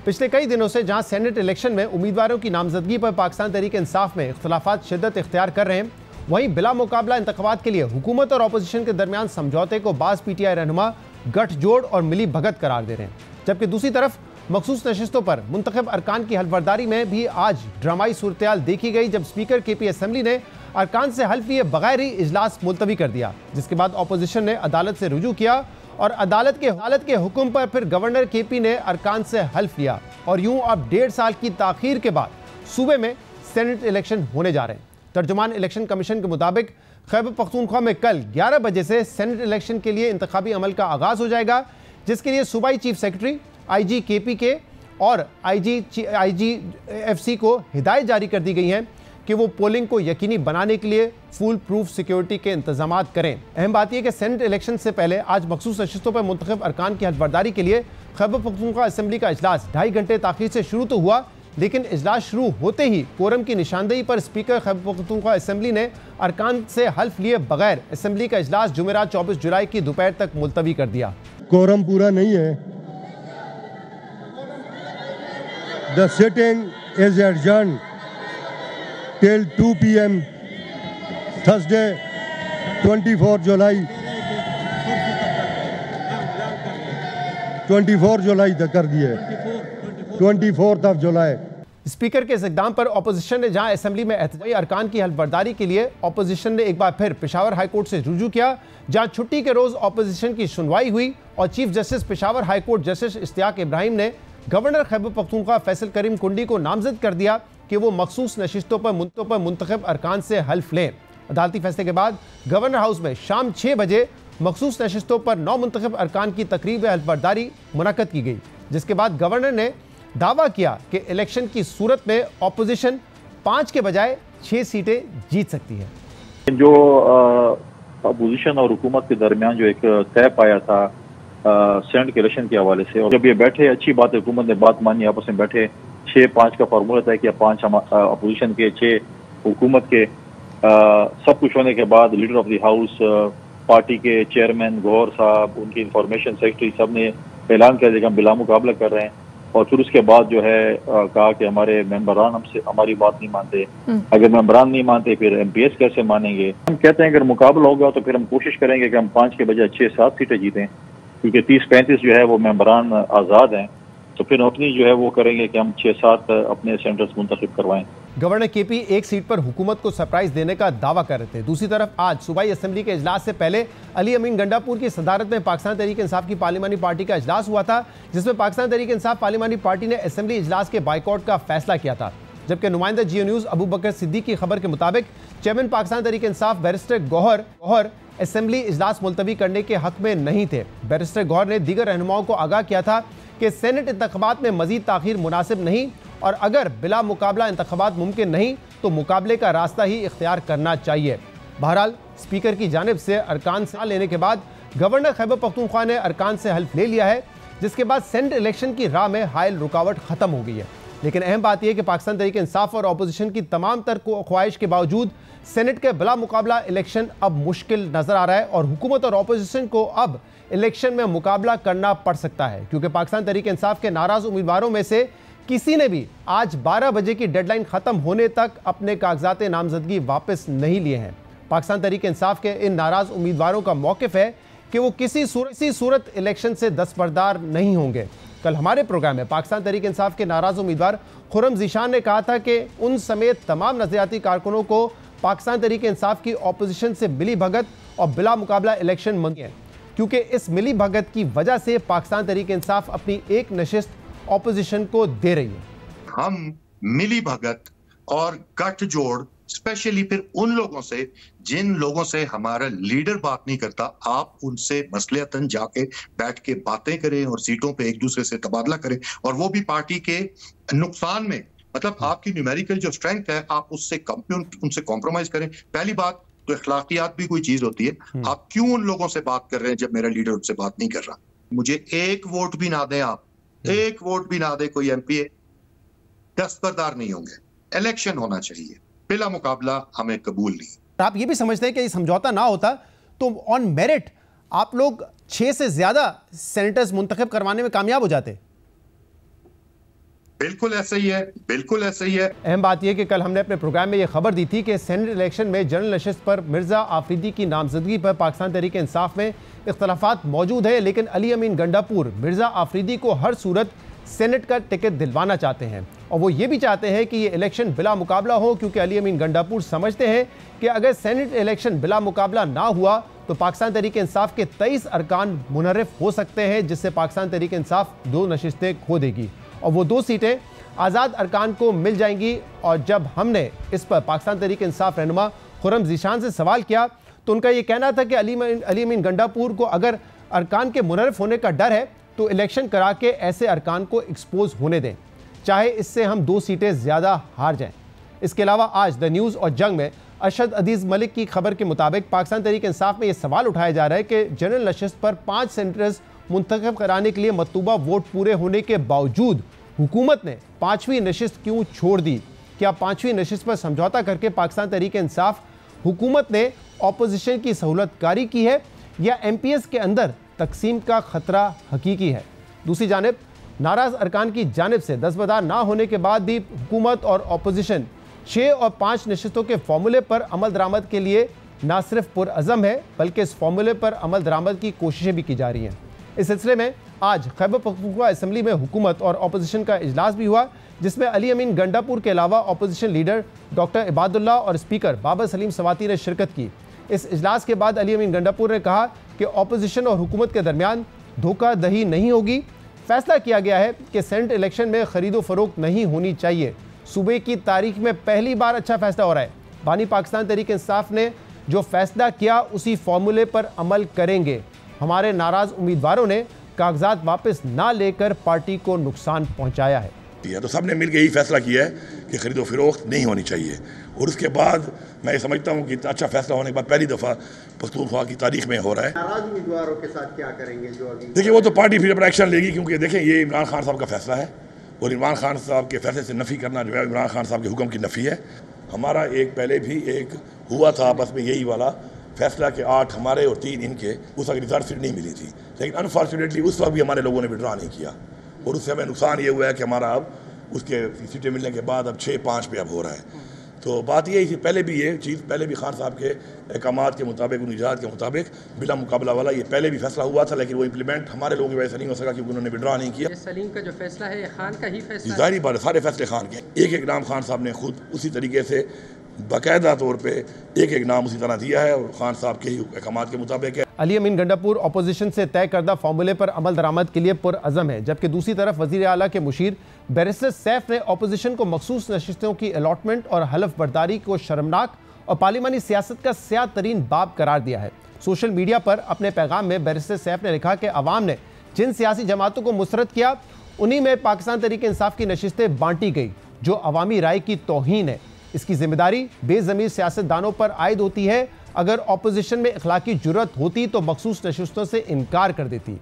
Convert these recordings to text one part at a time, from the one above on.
पिछले कई दिनों से जहां सेनेट इलेक्शन में उम्मीदवारों की नामजदगी पर पाकिस्तान तहरीक इंसाफ में इख्तलाफात शिद्दत इख्तियार कर रहे हैं, वहीं बिला मुकाबला इंतखाबात के लिए हुकूमत और अपोजिशन के दरमियान समझौते को बाज़ PTI रहनुमा गठजोड़ और मिली भगत करार दे रहे हैं। जबकि दूसरी तरफ मखसूस नशिस्तों पर मुंतखब अरकान की हल्फबर्दारी में भी आज ड्रामाई सूरत देखी गई, जब स्पीकर KP असेंबली ने अरकान से हल्फ लिए बगैर ही इजलास मुलतवी कर दिया, जिसके बाद अपोजिशन ने अदालत से रुजू किया और अदालत के हुक्म पर फिर गवर्नर KP ने अरकान से हल्फ लिया और यूं अब 1.5 साल की ताखीर के बाद सूबे में सेनेट इलेक्शन होने जा रहे हैं। तर्जुमान इलेक्शन कमीशन के मुताबिक खैबर पख्तूनख्वा में कल 11 बजे से सेनेट इलेक्शन के लिए इंतखाबी अमल का आगाज हो जाएगा, जिसके लिए सूबाई चीफ सेक्रेटरी IG KPK और IGFC को हिदायत जारी कर दी गई हैं कि वो पोलिंग को यकीनी बनाने के लिए फुल प्रूफ सिक्योरिटी के इंतजाम करें। अहम बात यह कि सेनेट इलेक्शन से पहले आज मखसूस नशिस्तों पर मुंतखब अरकान की हल्फबर्दारी के लिए खैबर पख्तूनख्वा असेंबली का इजलास 2.5 घंटे ताखीर से शुरू तो हुआ, लेकिन इजलास शुरू होते ही कोरम की निशानदेही पर स्पीकर खैबर पख्तूनख्वा असेंबली ने अरकान से हल्फ लिए बगैर असेंबली का इजलास जुमेरात 24 जुलाई की दोपहर तक मुलतवी कर दिया। कोरम पूरा नहीं है। The sitting is adjourned till 2 PM Thursday 24 जुलाई तक कर दिए, 24 जुलाई। स्पीकर के इस इक़दाम पर अपोजिशन ने जहां असेंबली में एहतजाजी अरकान की हल्फबर्दारी के लिए अपोजिशन ने एक बार फिर पेशावर हाई कोर्ट से रुजू किया, जहां छुट्टी के रोज अपोजिशन की सुनवाई हुई और chief justice Peshawar high court justice Ishtiaq Ibrahim ने गवर्नर खैबर पख्तूनख्वा फैसल करीम कुंडी को नामजद कर दिया कि वो मखसूस नशिस्तों पर मुंतखब अरकान से हल्फ लें। अदालती फैसले के बाद गवर्नर हाउस में शाम 6 बजे मखसूस नशिस्तों पर 9 मुंतखब अरकान की तकरीब हल्फबर्दारी मुनक्कद की गई, जिसके बाद गवर्नर ने दावा किया कि इलेक्शन की सूरत में अपोजिशन 5 के बजाय 6 सीटें जीत सकती है। जो अपोजिशन और हुकूमत के दरमियान जो एक तय पाया था सेनेट के इलेक्शन के हवाले से, और जब ये बैठे, अच्छी बात है, हुकूमत ने बात मानी, आपस में बैठे, 6-5 का फार्मूला था कि 5 अपोजिशन के, 6 हुकूमत के। सब कुछ होने के बाद leader of the house, party के चेयरमैन गौहर साहब, उनकी इंफॉर्मेशन सेक्रेटरी, सब ने ऐलान कर दिया कि हम बिला मुकाबला कर रहे हैं। और फिर उसके बाद जो है कहा कि हमारे मेंबरान हमसे हमारी बात नहीं मानते, अगर मेंबरान नहीं मानते फिर MPs कैसे मानेंगे। हम कहते हैं अगर मुकाबला होगा तो फिर हम कोशिश करेंगे कि हम 5 के बजाय 6-7 सीटें जीतें, क्योंकि 30-35 जो है वो मेंबरान आज़ाद हैं, तो फिर अपनी जो है वो करेंगे कि हम 6-7 अपने सेंटर्स मुंतखब करवाएं। गवर्नर KP एक सीट पर हुकूमत को सरप्राइज देने का दावा कर रहे थे। दूसरी तरफ आज सूबाई असेंबली के इजलास से पहले अली अमीन गंडापुर की सदारत में पाकिस्तान तहरीक इंसाफ की पार्लिमानी पार्टी का इजलास हुआ था, जिसमें पाकिस्तान तहरीक इंसाफ पार्लिमानी पार्टी ने असेंबली इजलास के बाइकआउट का फैसला किया था। जबकि नुमाइंदा जियो न्यूज़ अबू बकर सिद्दीक की खबर के मुताबिक chairman Pakistan Tehreek Insaf barrister Gauhar assembly इजलास मुलतवी करने के हक में नहीं थे। बैरिस्टर गौहर ने दीगर रहनुमाओं को आगाह किया था कि सेनेट इंतखाबात में मजीद ताखीर मुनासिब नहीं और अगर बिला मुकाबला इंतखाबात मुमकिन नहीं तो मुकाबले का रास्ता ही इख्तियार करना चाहिए। बहरहाल स्पीकर की जानिब से अरकान से लेने के बाद गवर्नर खैबर पख्तूनख्वा ने अरकान से हल्फ ले लिया है, जिसके बाद सेनेट इलेक्शन की राह में हायल रुकावट खत्म हो गई है। लेकिन अहम बात यह कि पाकिस्तान तहरीक इंसाफ और अपोजिशन की तमाम तर ख्वाहिश के बावजूद सेनेट के बिला मुकाबला इलेक्शन अब मुश्किल नजर आ रहा है और हुकूमत और अपोजिशन को अब इलेक्शन में मुकाबला करना पड़ सकता है, क्योंकि पाकिस्तान तहरीक इंसाफ के नाराज उम्मीदवारों में से किसी ने भी आज 12 बजे की डेडलाइन खत्म होने तक अपने कागजात नामजदगी वापस नहीं लिए हैं। पाकिस्तान तहरीक इंसाफ के इन नाराज उम्मीदवारों का मौक़िफ़ है कि वो किसी सूरत इलेक्शन से दस्तबरदार नहीं होंगे। कल हमारे प्रोग्राम में पाकिस्तान तहरीक इंसाफ के नाराज उम्मीदवार खुर्रम ज़ीशान ने कहा था कि उन समेत तमाम नज़रियाती कारकुनों को पाकिस्तान तहरीक इंसाफ की अपोजिशन से मिली भगत और बिला मुकाबला इलेक्शन मंगी है, क्योंकि इस मिली भगत की वजह से पाकिस्तान तहरीक इंसाफ अपनी एक नशिस्त अपोजिशन को दे रही है। हम मिली भगत और गठजोड़ स्पेशली फिर उन लोगों से जिन लोगों से हमारा लीडर बात नहीं करता, आप उनसे मसलियतन जाके बैठ के बातें करें और सीटों पे एक दूसरे से तबादला करें, और वो भी पार्टी के नुकसान में। मतलब आपकी न्यूमेरिकल जो स्ट्रेंथ है आप उससे उनसे कॉम्प्रोमाइज करें। पहली बात तो अखलाकियात भी कोई चीज होती है। आप क्यों उन लोगों से बात कर रहे हैं जब मेरा लीडर उनसे बात नहीं कर रहा? मुझे एक वोट भी ना दें, आप एक वोट भी ना दे कोई MP, दस्तबरदार नहीं होंगे। इलेक्शन होना चाहिए, बिला मुकाबला हमें कबूल नहीं। आप ये भी समझते हैं कि ये समझौता ना होता तो ऑन मेरिट आप लोग 6 से ज्यादा सेनेटर्स मुंतखब करवाने में कामयाब हो जाते? बिल्कुल ऐसा ही है, बिल्कुल ऐसा ही है। अहम बात यह कि कल हमने अपने प्रोग्राम में यह खबर दी थी कि सेनेट इलेक्शन में जनरल नशिस्त पर मिर्जा आफरीदी की नामजदगी पर पाकिस्तान तहरीक इंसाफ में इख्तलाफात मौजूद है, लेकिन अली अमीन गंडापुर मिर्जा आफरीदी को हर सूरत सेनेट का टिकट दिलवाना चाहते हैं और वो ये भी चाहते हैं कि ये इलेक्शन बिला मुकाबला हो, क्योंकि अली अमीन गंडापुर समझते हैं कि अगर सेनेट इलेक्शन बिला मुकाबला ना हुआ तो पाकिस्तान तहरीक इंसाफ के 23 अरकान मुनर्रिफ हो सकते हैं, जिससे पाकिस्तान तहरीक इंसाफ 2 नशिस्तें खो देगी और वो 2 सीटें आज़ाद अरकान को मिल जाएंगी। और जब हमने इस पर पाकिस्तान तहरीक इंसाफ रहनुमा खुर्रम ज़ीशान से सवाल किया तो उनका ये कहना था कि अली अमीन गंडापुर को अगर अरकान के मुनर्रिफ होने का डर है तो इलेक्शन करा के ऐसे अरकान को एक्सपोज होने दें, चाहे इससे हम 2 सीटें ज़्यादा हार जाएं। इसके अलावा आज द न्यूज़ और जंग में अरशद अजीज़ मलिक की खबर के मुताबिक पाकिस्तान तहरीक इंसाफ में यह सवाल उठाया जा रहा है कि जनरल नशिस्त पर 5 सेनेटर्स मुंतखब कराने के लिए मतलूबा वोट पूरे होने के बावजूद हुकूमत ने 5वीं नशिस्त क्यों छोड़ दी। क्या 5वीं नशिस्त पर समझौता करके पाकिस्तान तहरीक इंसाफ हुकूमत ने अपोजिशन की सहूलतकारी की है या MPS के अंदर तकसीम का खतरा हकीकी है। दूसरी जानिब नाराज अरकान की जानिब से दस्तबरदार ना होने के बाद भी हुकूमत और अपोजिशन 6 और 5 नशिस्तों के फार्मूले पर अमल दरामद के लिए ना सिर्फ पुरअज़म है बल्कि इस फार्मूले पर अमल दरामद की कोशिशें भी की जा रही हैं। इस सिलसिले में आज खैबर पख्तूनख्वा असम्बली में हुकूमत और अपोजिशन का इजलास भी हुआ, जिसमें अली अमीन गंडापुर के अलावा अपोजिशन लीडर डॉक्टर इबादुल्ला और स्पीकर बाबर सलीम सवाती ने शिरकत की। इस इजलास के बाद अली अमीन गंडापुर ने कहा कि अपोजिशन और हुकूमत के दरमियान धोखाधड़ी नहीं होगी। फैसला किया गया है कि सेनेट इलेक्शन में खरीदो फरोख्त नहीं होनी चाहिए। सूबे की तारीख में पहली बार अच्छा फैसला हो रहा है। बानी पाकिस्तान तहरीक इंसाफ ने जो फैसला किया उसी फार्मूले पर अमल करेंगे। हमारे नाराज उम्मीदवारों ने कागजात वापस ना लेकर पार्टी को नुकसान पहुंचाया है। तो सबने मिलकर यही फैसला किया है कि खरीदो फरोख्त नहीं होनी चाहिए और उसके बाद मैं ये समझता हूँ कि अच्छा फैसला होने के बाद पहली दफ़ा पख्तूनख्वा की तारीख में हो रहा है। नाराज उम्मीदवारों के साथ क्या करेंगे जो अभी? देखिए वो तो पार्टी फिर अपना एक्शन लेगी, क्योंकि देखें ये इमरान खान साहब का फैसला है और इमरान खान साहब के फैसले से नफ़ी करना जो है इमरान खान साहब के हुक्म की नफ़ी है। हमारा एक पहले भी एक हुआ था आपस में यही वाला फैसला के 8 हमारे और 3 इनके, उस वक्त रिजर्व सीट नहीं मिली थी, लेकिन अनफॉर्चुनेटली उस वक्त भी हमारे लोगों ने विड्रॉ नहीं किया और उससे हमें नुकसान ये हुआ है कि हमारा अब उसके सीटें मिलने के बाद अब 6-5 पे अब हो रहा है। तो बात यही थी, पहले भी ये चीज़ पहले भी खान साहब के अहकामात के मुताबिक उन इजाज़त के मुताबिक बिला मुकाबला वाला ये पहले भी फैसला हुआ था, लेकिन वो इम्प्लीमेंट हमारे लोगों की वजह से नहीं हो सका क्योंकि उन्होंने विड्रॉ नहीं किया। सलीम का जो फैसला है ये खान का ही फैसला है। जाहिर बात है सारे फैसले खान के, एक नाम खान साहब ने खुद उसी तरीके से बाकायदा तौर पे एक नाम उसी तरह दिया है और खान साहब के ही अहकामात के मुताबिक है। अली अमीन गंडापुर अपोजिशन से तय करदा फार्मूले पर अमल दरामद के लिए पुरअज़म है, जबकि दूसरी तरफ वज़ीर आला के मुशीर बैरिस्टर सैफ ने अपोजिशन को मखसूस नशिस्तों की अलॉटमेंट और हलफ बर्दारी को शर्मनाक और पार्लिमानी सियासत का स्याह तरीन बाब करार दिया है। सोशल मीडिया पर अपने पैगाम में बैरिस्टर सैफ ने लिखा कि अवाम ने जिन सियासी जमातों को मुसरत किया उन्हीं में पाकिस्तान तहरीक इंसाफ की नशिस्तें बांटी गई, जो अवामी राय की तौहीन है। इसकी जिम्मेदारी बेज़मीर सियासतदानों पर आयद होती है। अगर अपोजिशन में इखलाकी जुर्रत होती तो मखसूस नशिस्तों से इनकार कर देती।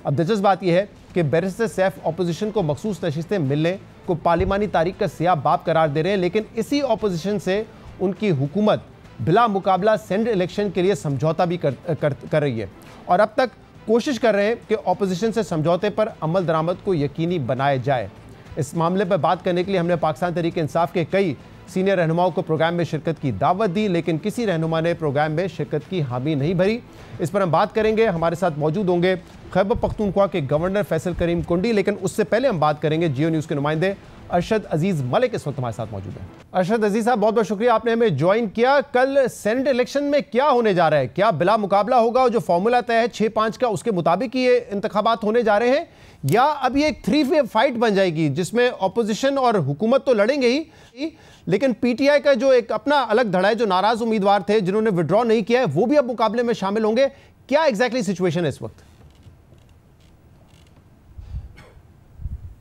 अब दिलचस्प बात यह है कि बैरिस्टर सैफ अपोजिशन को मखसूस नशिस्तें मिलने को पार्लिमानी तारीख का स्याह बाब करार दे रहे हैं, लेकिन इसी अपोजिशन से उनकी हुकूमत बिला मुकाबला सेनेट इलेक्शन के लिए समझौता भी कर रही है और अब तक कोशिश कर रहे हैं कि अपोजिशन से समझौते पर अमल दरामद को यकीनी बनाया जाए। इस मामले पर बात करने के लिए हमने पाकिस्तान तहरीक इंसाफ के कई सीनियर रहनुमाओं को प्रोग्राम में शिरकत की दावत दी, लेकिन किसी रहनुमा ने प्रोग्राम में शिरकत की हामी नहीं भरी। इस पर हम बात करेंगे। हमारे साथ मौजूद होंगे खैबर पख्तूनख्वा के गवर्नर फैसल करीम कुंडी, लेकिन उससे पहले हम बात करेंगे जियो न्यूज़ के नुमाइंदे अरशद अजीज़ मलिक इस वक्त हमारे साथ मौजूद हैं। अरशद अजीज़ साहब, बहुत बहुत शुक्रिया आपने हमें ज्वाइन किया। कल सेनेट इलेक्शन में क्या होने जा रहा है? क्या बिला मुकाबला होगा और जो फॉर्मूला तय है 6-5 का उसके मुताबिक ये इंतखाबात होने जा रहे हैं, या अब ये एक 3-वे फाइट बन जाएगी जिसमें अपोजिशन और हुकूमत तो लड़ेंगे ही, लेकिन PTI का जो एक अपना अलग धड़ा है, जो नाराज उम्मीदवार थे जिन्होंने विड्रॉ नहीं किया है, वो भी अब मुकाबले में शामिल होंगे? क्या एग्जैक्टली सिचुएशन है इस वक्त?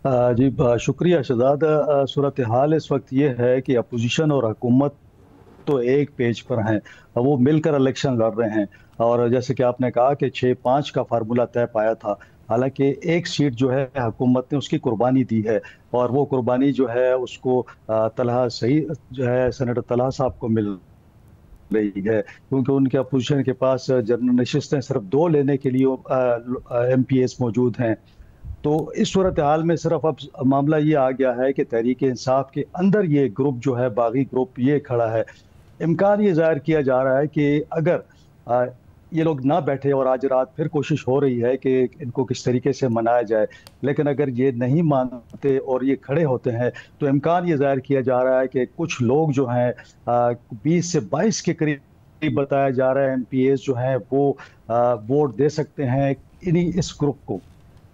जी शुक्रिया शहजाद। सूरत हाल इस वक्त ये है कि अपोजिशन और हुकूमत तो एक पेज पर हैं, वो मिलकर इलेक्शन लड़ रहे हैं और जैसे कि आपने कहा कि 6-5 का फार्मूला तय पाया था, हालांकि एक सीट जो है हुकूमत ने उसकी कुर्बानी दी है और वो कुर्बानी जो है उसको तलहा सही जो है सेनेटर तलहा साहब को मिल रही है, क्योंकि उनके अपोजिशन के पास जनरल नशिस्तें सिर्फ 2 लेने के लिए MPS मौजूद हैं तो इस सूरत हाल में सिर्फ अब मामला ये आ गया है कि तहरीक इंसाफ के अंदर ये ग्रुप जो है, बागी ग्रुप ये खड़ा है। इम्कान ये जाहिर किया जा रहा है कि अगर ये लोग ना बैठे, और आज रात फिर कोशिश हो रही है कि इनको किस तरीके से मनाया जाए, लेकिन अगर ये नहीं मानते और ये खड़े होते हैं तो इम्कान ये जाहिर किया जा रहा है कि कुछ लोग जो हैं 20 से 22 के करीब बताया जा रहा है MPs जो हैं वो वोट दे सकते हैं इस ग्रुप को,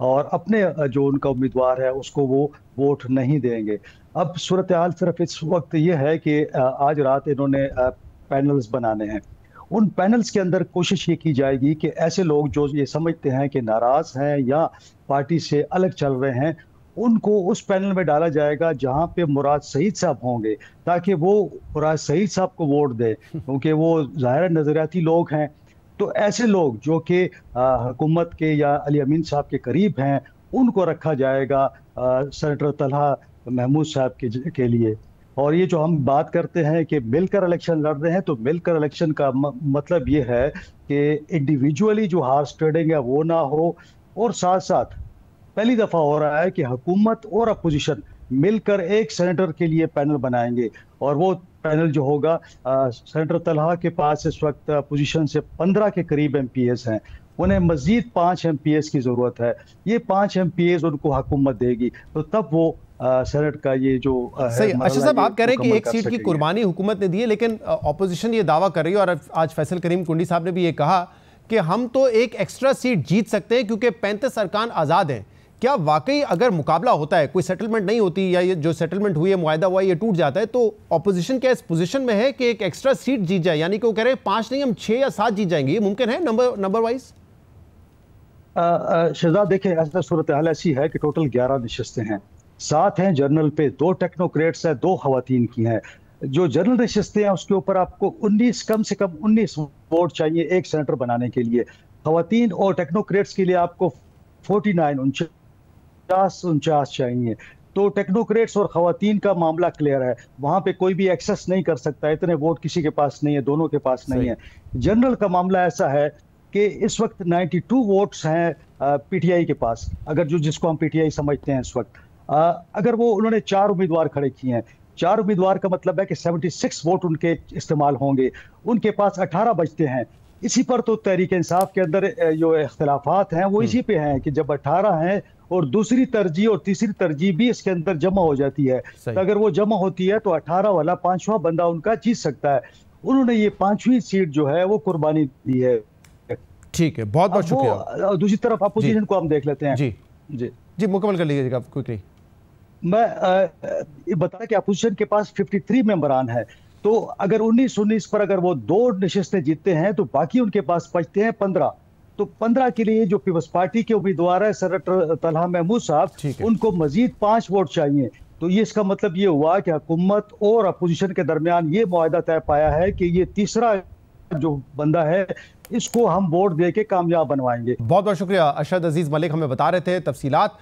और अपने जो उनका उम्मीदवार है उसको वो वोट नहीं देंगे। अब सूरत हाल सिर्फ इस वक्त ये है कि आज रात इन्होंने पैनल्स बनाने हैं। उन पैनल्स के अंदर कोशिश ये की जाएगी कि ऐसे लोग जो ये समझते हैं कि नाराज हैं या पार्टी से अलग चल रहे हैं, उनको उस पैनल में डाला जाएगा जहां पे मुराद सईद साहब होंगे, ताकि वो मुराद सईद साहब को वोट दे, क्योंकि वो ज़ाहिर नज़रियाती लोग हैं। तो ऐसे लोग जो कि हुकूमत के या अली अमीन साहब के करीब हैं, उनको रखा जाएगा सेनेटर तलहा महमूद साहब के लिए। और ये जो हम बात करते हैं कि मिलकर इलेक्शन लड़ रहे हैं, तो मिलकर इलेक्शन का मतलब ये है कि इंडिविजुअली जो हार्स ट्रेडिंग है वो ना हो, और साथ साथ पहली दफा हो रहा है कि हुकूमत और अपोजिशन मिलकर एक सेनेटर के लिए पैनल बनाएंगे, और वो पैनल जो होगा सेनेटर तलहा के पास इस वक्त अपोजिशन से 15 के करीब MPs हैं, उन्हें मजीद 5 MPs की जरूरत है। ये 5 MPs उनको हुकूमत देगी, तो तब वो सेनेट का ये जो सही। अच्छा साहब, आप कह रहे हैं कि एक सीट की कुर्बानी हुकूमत ने दी है, लेकिन ऑपोजिशन ये दावा कर रही है, और आज फैसल करीम कुंडी साहब ने भी ये कहा कि हम तो एक एक्स्ट्रा सीट जीत सकते हैं क्योंकि 35 अरकान आज़ाद हैं। क्या वाकई अगर मुकाबला होता है, कोई सेटलमेंट नहीं होती, या ये जो सेटलमेंट हुई है, मुआहदा हुआ है, ये टूट जाता है, तो ऑपोजिशन क्या इस पोजीशन में है कि एक एक्स्ट्रा सीट जीत जाए? यानी कि वो कह रहे हैं 5 नहीं, हम 6 या 7 जीत जाएंगे। ये मुमकिन है नंबर वाइज? शहजाद देखें, ऐसा सूरत हाल ऐसी है कि टोटल 11 नशिस्तें हैं, 7 हैं जनरल पे, 2 टेक्नोक्रेट्स हैं, 2 खवातीन की हैं। जो जनरल नशिस्तें हैं उसके ऊपर आपको 19 कम से कम 19 वोट चाहिए एक सेनेटर बनाने के लिए। खवातीन और टेक्नोक्रेट्स के लिए आपको 49 चाहिए। तो टेक्नोक्रेट्स और खवातीन का मामला क्लियर है, वहां पे कोई भी एक्सेस नहीं कर सकता, इतने वोट किसी के पास नहीं है, दोनों के पास नहीं है। जनरल का मामला ऐसा है कि इस वक्त 92 वोट्स हैं PTI के पास, अगर जिसको हम PTI समझते हैं इस वक्त। अगर वो उन्होंने 4 उम्मीदवार खड़े किए हैं, 4 उम्मीदवार का मतलब है कि 76 वोट उनके इस्तेमाल होंगे, उनके पास 18 बचते हैं। इसी पर तो तहरीक इंसाफ के अंदर जो इख्तिलाफात हैं वो इसी पे हैं कि जब 18 हैं और दूसरी तरजीह और तीसरी तरजीह भी इसके अंदर जमा हो जाती है, तो अगर वो जमा होती है तो 18 वाला 5वां बंदा उनका जीत सकता है। उन्होंने ये 5वीं सीट जो है वो कुर्बानी दी है। ठीक है, बहुत बहुत शुक्रिया। दूसरी तरफ अपोजिशन को हम देख लेते हैं। जी जी जी, मुकम्मल कर लीजिएगा क्विकली। मैं ये बता कि अपोजिशन के पास 53 मेंबरान है, तो अगर 19-19 पर अगर वो 2 नशिस्तें जीतते हैं तो बाकी उनके पास बचते हैं 15। तो 15 के लिए जो पीपल्स पार्टी के उम्मीदवार है सेनेटर तलहा महमूद साहब, उनको मजीद 5 वोट चाहिए। तो ये इसका मतलब ये हुआ कि हुकूमत और अपोजिशन के दरमियान ये मुआहदा तय पाया है कि ये तीसरा जो बंदा है इसको हम वोट दे के कामयाब बनवाएंगे। बहुत बहुत शुक्रिया। अरशद अजीज मलिक हमें बता रहे थे तफसीलात।